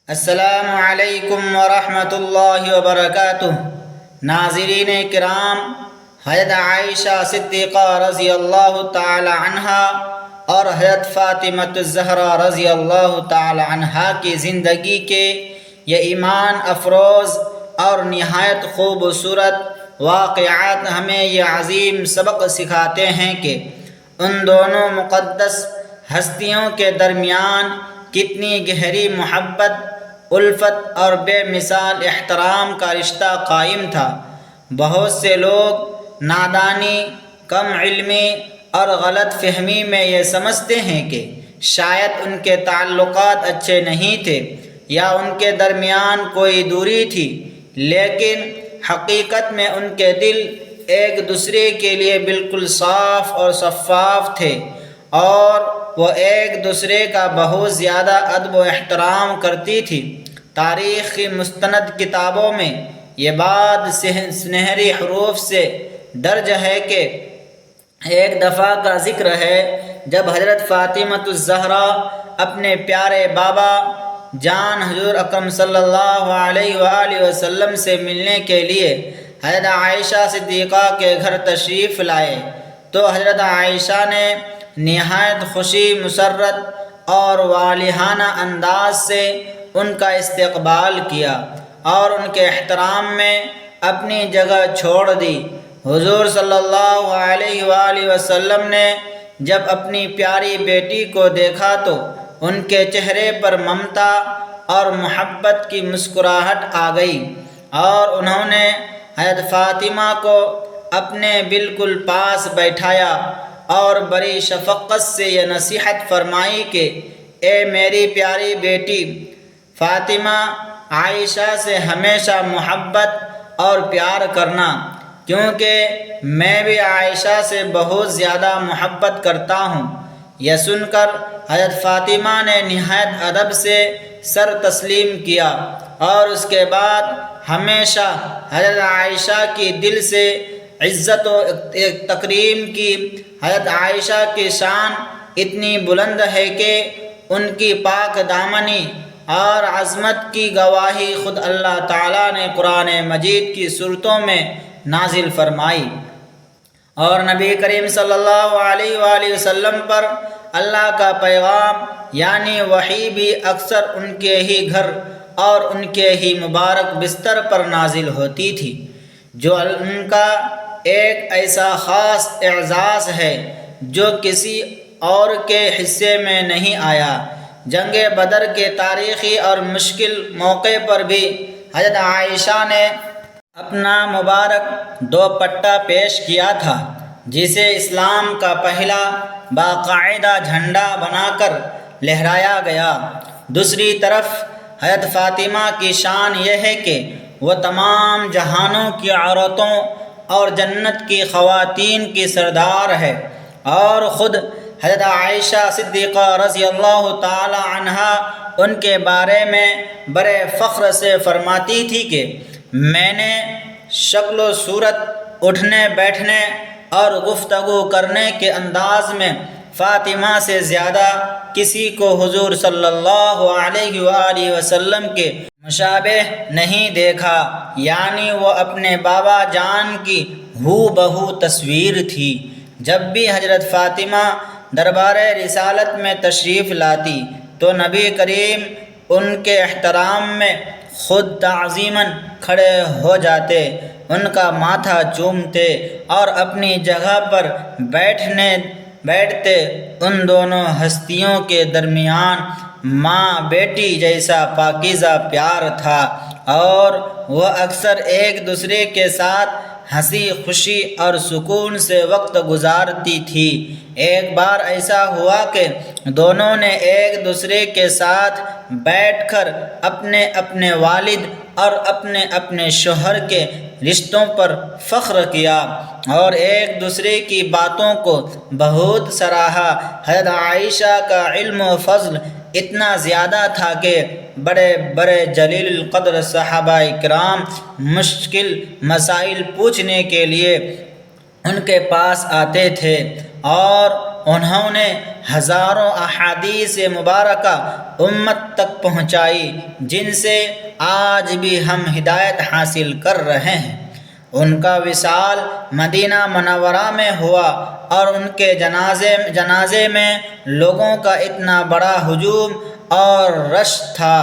السلام علیکم ورحمۃ اللہ وبرکاتہ۔ ناظرین کرام، حضرت عائشہ صدیقہ رضی اللہ تعالی عنہا اور حضرت فاطمہ الزہرا رضی اللہ تعالی عنہا کی زندگی کے یہ ایمان افروز اور نہایت خوبصورت واقعات ہمیں یہ عظیم سبق سکھاتے ہیں کہ ان دونوں مقدس ہستیوں کے درمیان کتنی گہری محبت، الفت اور بے مثال احترام کا رشتہ قائم تھا۔ بہت سے لوگ نادانی، کم علمی اور غلط فہمی میں یہ سمجھتے ہیں کہ شاید ان کے تعلقات اچھے نہیں تھے یا ان کے درمیان کوئی دوری تھی، لیکن حقیقت میں ان کے دل ایک دوسرے کے لیے بالکل صاف اور شفاف تھے اور وہ ایک دوسرے کا بہت زیادہ ادب و احترام کرتی تھی۔ تاریخ کی مستند کتابوں میں یہ بات سنہری حروف سے درج ہے کہ ایک دفعہ کا ذکر ہے جب حضرت فاطمہ الزہرا اپنے پیارے بابا جان حضور اکرم صلی اللہ علیہ وآلہ وسلم سے ملنے کے لیے حضرت عائشہ صدیقہ کے گھر تشریف لائے تو حضرت عائشہ نے نہایت خوشی مسرت اور والہانہ انداز سے ان کا استقبال کیا اور ان کے احترام میں اپنی جگہ چھوڑ دی۔ حضور صلی اللہ علیہ وآلہ وسلم نے جب اپنی پیاری بیٹی کو دیکھا تو ان کے چہرے پر ممتا اور محبت کی مسکراہٹ آ گئی اور انہوں نے حضرت فاطمہ کو اپنے بالکل پاس بیٹھایا اور بڑی شفقت سے یہ نصیحت فرمائی کہ اے میری پیاری بیٹی فاطمہ، عائشہ سے ہمیشہ محبت اور پیار کرنا، کیونکہ میں بھی عائشہ سے بہت زیادہ محبت کرتا ہوں۔ یہ سن کر حضرت فاطمہ نے نہایت ادب سے سر تسلیم کیا اور اس کے بعد ہمیشہ حضرت عائشہ کی دل سے عزت و تکریم کی۔ حضرت عائشہ کی شان اتنی بلند ہے کہ ان کی پاک دامنی اور عظمت کی گواہی خود اللہ تعالیٰ نے قرآن مجید کی صورتوں میں نازل فرمائی، اور نبی کریم صلی اللہ علیہ وآلہ وسلم پر اللہ کا پیغام یعنی وحی بھی اکثر ان کے ہی گھر اور ان کے ہی مبارک بستر پر نازل ہوتی تھی، جو ان کا ایک ایسا خاص اعزاز ہے جو کسی اور کے حصے میں نہیں آیا۔ جنگ بدر کے تاریخی اور مشکل موقع پر بھی حضرت عائشہ نے اپنا مبارک دوپٹہ پیش کیا تھا، جسے اسلام کا پہلا باقاعدہ جھنڈا بنا کر لہرایا گیا۔ دوسری طرف حضرت فاطمہ کی شان یہ ہے کہ وہ تمام جہانوں کی عورتوں اور جنت کی خواتین کی سردار ہے، اور خود حضرت عائشہ صدیقہ رضی اللہ تعالی عنہا ان کے بارے میں بڑے فخر سے فرماتی تھی کہ میں نے شکل و صورت، اٹھنے بیٹھنے اور گفتگو کرنے کے انداز میں فاطمہ سے زیادہ کسی کو حضور صلی اللہ علیہ وآلہ وسلم کے مشابہ نہیں دیکھا، یعنی وہ اپنے بابا جان کی ہو بہو تصویر تھی۔ جب بھی حضرت فاطمہ دربار رسالت میں تشریف لاتی تو نبی کریم ان کے احترام میں خود تعظیماً کھڑے ہو جاتے، ان کا ماتھا چومتے اور اپنی جگہ پر بیٹھتے۔ ان دونوں ہستیوں کے درمیان ماں بیٹی جیسا پاکیزہ پیار تھا اور وہ اکثر ایک دوسرے کے ساتھ ہنسی خوشی اور سکون سے وقت گزارتی تھی۔ ایک بار ایسا ہوا کہ دونوں نے ایک دوسرے کے ساتھ بیٹھ کر اپنے اپنے والد اور اپنے اپنے شوہر کے رشتوں پر فخر کیا اور ایک دوسرے کی باتوں کو بہت سراہا۔ حضرت عائشہ کا علم و فضل اتنا زیادہ تھا کہ بڑے بڑے جلیل القدر صحابہ کرام مشکل مسائل پوچھنے کے لیے ان کے پاس آتے تھے اور انہوں نے ہزاروں احادیث مبارکہ امت تک پہنچائی، جن سے آج بھی ہم ہدایت حاصل کر رہے ہیں۔ ان کا وصال مدینہ منورہ میں ہوا اور ان کے جنازے میں لوگوں کا اتنا بڑا ہجوم اور رش تھا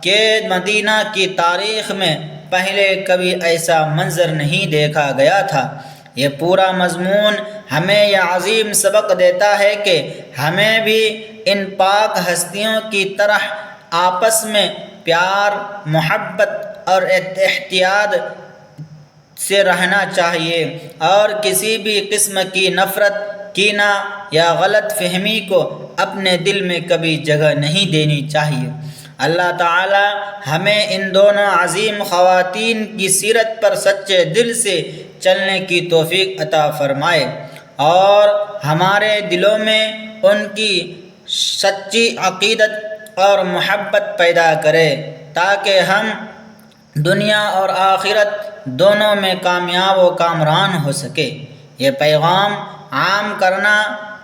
کہ مدینہ کی تاریخ میں پہلے کبھی ایسا منظر نہیں دیکھا گیا تھا۔ یہ پورا مضمون ہمیں یہ عظیم سبق دیتا ہے کہ ہمیں بھی ان پاک ہستیوں کی طرح آپس میں پیار، محبت اور احتیاط سے رہنا چاہیے، اور کسی بھی قسم کی نفرت، کینہ یا غلط فہمی کو اپنے دل میں کبھی جگہ نہیں دینی چاہیے۔ اللہ تعالی ہمیں ان دونوں عظیم خواتین کی سیرت پر سچے دل سے چلنے کی توفیق عطا فرمائے، اور ہمارے دلوں میں ان کی سچی عقیدت اور محبت پیدا کرے، تاکہ ہم دنیا اور آخرت دونوں میں کامیاب و کامران ہو سکے۔ یہ پیغام عام کرنا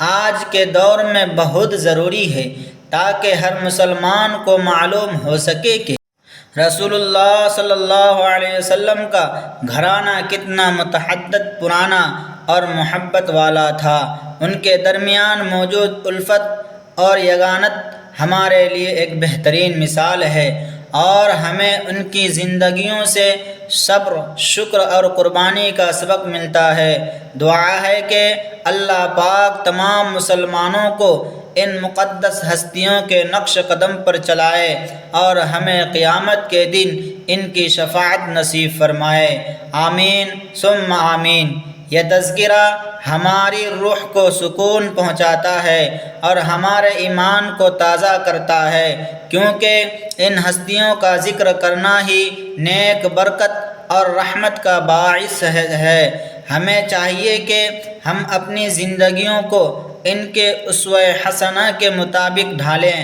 آج کے دور میں بہت ضروری ہے، تاکہ ہر مسلمان کو معلوم ہو سکے کہ رسول اللہ صلی اللہ علیہ وسلم کا گھرانہ کتنا متعدد، پرانا اور محبت والا تھا۔ ان کے درمیان موجود الفت اور یگانت ہمارے لیے ایک بہترین مثال ہے، اور ہمیں ان کی زندگیوں سے صبر، شکر اور قربانی کا سبق ملتا ہے۔ دعا ہے کہ اللہ پاک تمام مسلمانوں کو ان مقدس ہستیوں کے نقش قدم پر چلائے، اور ہمیں قیامت کے دن ان کی شفاعت نصیب فرمائے۔ آمین ثم آمین۔ یہ تذکرہ ہماری روح کو سکون پہنچاتا ہے اور ہمارے ایمان کو تازہ کرتا ہے، کیونکہ ان ہستیوں کا ذکر کرنا ہی نیک، برکت اور رحمت کا باعث ہے۔ ہمیں چاہیے کہ ہم اپنی زندگیوں کو ان کے اسوہ حسنہ کے مطابق ڈھالیں،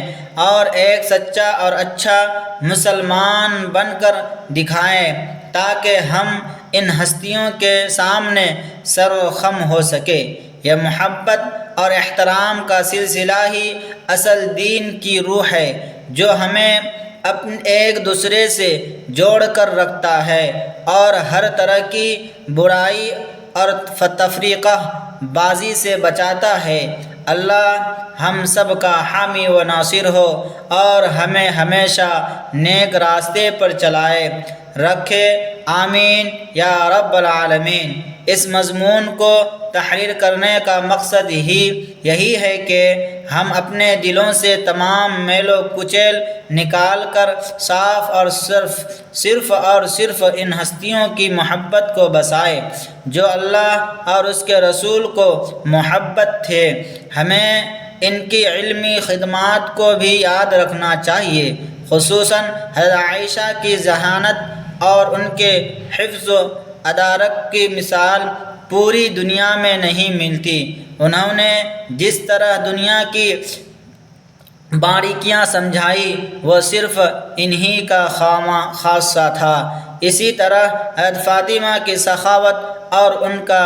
اور ایک سچا اور اچھا مسلمان بن کر دکھائیں، تاکہ ہم ان ہستیوں کے سامنے سر و خم ہو سکے۔ یہ محبت اور احترام کا سلسلہ ہی اصل دین کی روح ہے، جو ہمیں ایک دوسرے سے جوڑ کر رکھتا ہے، اور ہر طرح کی برائی اور تفریقہ بازی سے بچاتا ہے۔ اللہ ہم سب کا حامی و ناصر ہو، اور ہمیں ہمیشہ نیک راستے پر چلائے رکھے۔ آمین یا رب العالمین۔ اس مضمون کو تحریر کرنے کا مقصد ہی یہی ہے کہ ہم اپنے دلوں سے تمام میل و کچیل نکال کر صاف اور صرف ان ہستیوں کی محبت کو بسائے جو اللہ اور اس کے رسول کو محبت تھے۔ ہمیں ان کی علمی خدمات کو بھی یاد رکھنا چاہیے، خصوصاً حضرت عائشہ کی ذہانت اور ان کے حفظ و ادارک کی مثال پوری دنیا میں نہیں ملتی۔ انہوں نے جس طرح دنیا کی باریکیاں سمجھائی وہ صرف انہی کا خاصہ تھا۔ اسی طرح حضرت فاطمہ کی سخاوت اور ان کا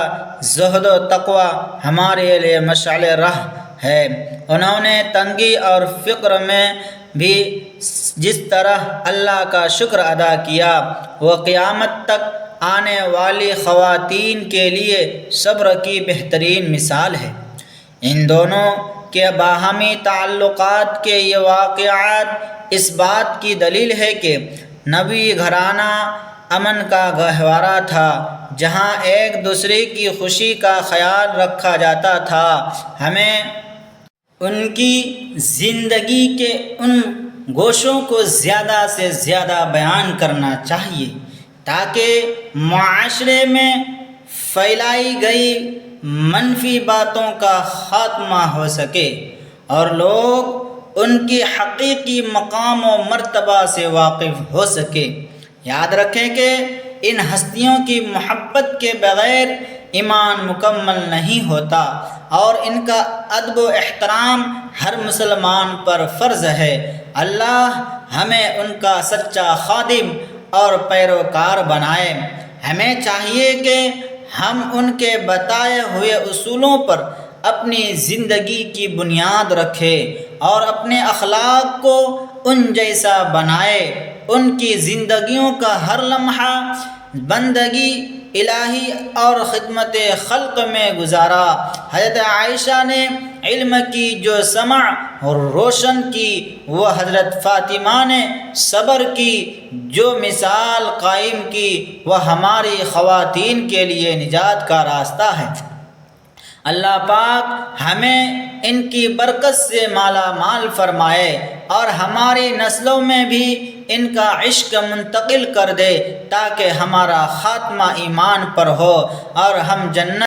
زہد و تقوی ہمارے لیے مشعل راہ ہے۔ انہوں نے تنگی اور فقر میں بھی جس طرح اللہ کا شکر ادا کیا، وہ قیامت تک آنے والی خواتین کے لیے صبر کی بہترین مثال ہے۔ ان دونوں کے باہمی تعلقات کے یہ واقعات اس بات کی دلیل ہے کہ نبی گھرانہ امن کا گہوارہ تھا، جہاں ایک دوسرے کی خوشی کا خیال رکھا جاتا تھا۔ ہمیں ان کی زندگی کے ان گوشوں کو زیادہ سے زیادہ بیان کرنا چاہیے، تاکہ معاشرے میں پھیلائی گئی منفی باتوں کا خاتمہ ہو سکے اور لوگ ان کی حقیقی مقام و مرتبہ سے واقف ہو سکے۔ یاد رکھیں کہ ان ہستیوں کی محبت کے بغیر ایمان مکمل نہیں ہوتا، اور ان کا ادب و احترام ہر مسلمان پر فرض ہے۔ اللہ ہمیں ان کا سچا خادم اور پیروکار بنائے۔ ہمیں چاہیے کہ ہم ان کے بتائے ہوئے اصولوں پر اپنی زندگی کی بنیاد رکھے اور اپنے اخلاق کو ان جیسا بنائے، ان کی زندگیوں کا ہر لمحہ بندگی الہی اور خدمت خلق میں گزارا۔ حضرت عائشہ نے علم کی جو سمع روشن کی، وہ حضرت فاطمہ نے صبر کی جو مثال قائم کی، وہ ہماری خواتین کے لیے نجات کا راستہ ہے۔ اللہ پاک ہمیں ان کی برکت سے مالا مال فرمائے اور ہماری نسلوں میں بھی ان کا عشق منتقل کر دے، تاکہ ہمارا خاتمہ ایمان پر ہو اور ہم جنت